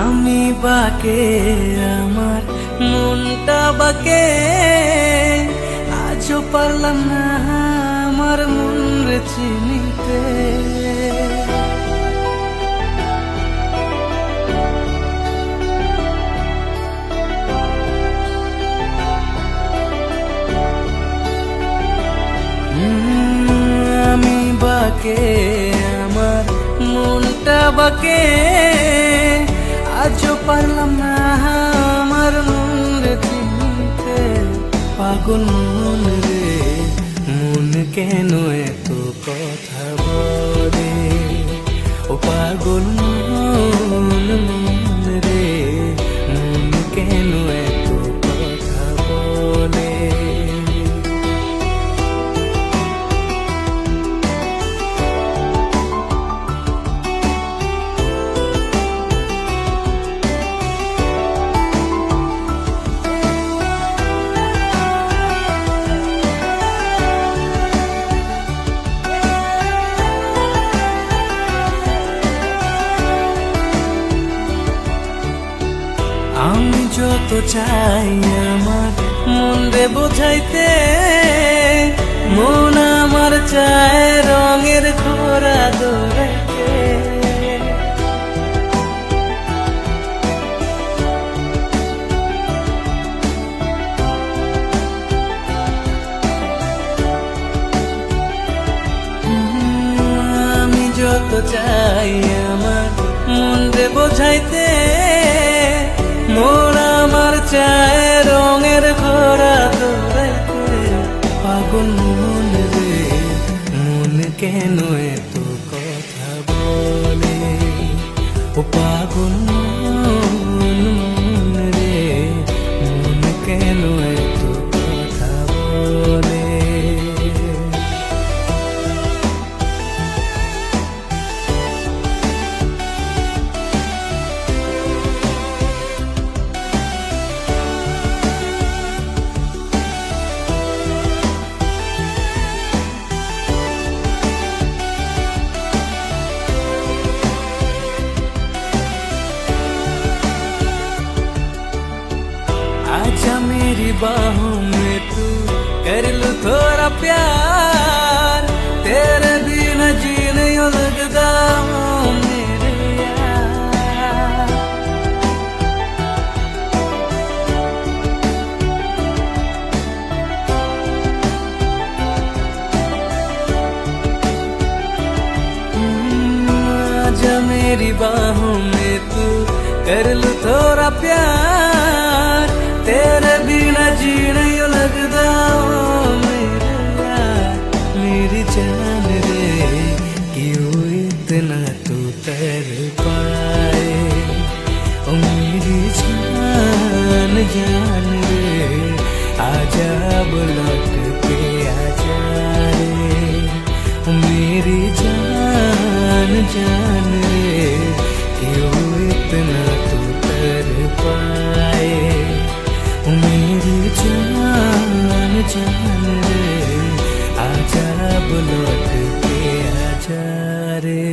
আমি বাকে আমার মনটা বাকে, আজও পারলাম না আমার মন রে চিনিতে। আমি বাকে আমার মনটা বাকে, আজও পারলাম না আমার মন রে চিনতে। পাগল মন রে, মন কেন এত কথা বলে? ও পাগল মন রে, মন কেন এত কথা বলে? আমি যত চাই আমার মন রে বোঝাইতে, মন আমার চায় রঙের ঘোড়া দৌড়াইতে। আমি যত চাই আমার মন রে বোঝাইতে, মন আমার চায় রঙের ঘোড়া দৌড়াইতে। পাগল মন রে, মন কেন এত কথা বলে? ও পাগল মন রে, মন কেন এত কথা বলে? आजा मेरी बाहों में तू, कर लूं थोड़ा प्यार। तेरे बिना जी नहीं लगता मेरे यार। आजा मेरी बाहों में तू, कर लूं थोड़ा प्यार। तेरे बिना जी नहीं लगता मेरे यार। मेरी जान रे, क्यों इतना तू तर पाए? ओ मेरी जान जान रे, आजा लौट के आजा रे। ओ मेरी जान जान रे, क्यों इतना तू तर पाए? मेरी जान जान रे, आजा लौट के आजा रे।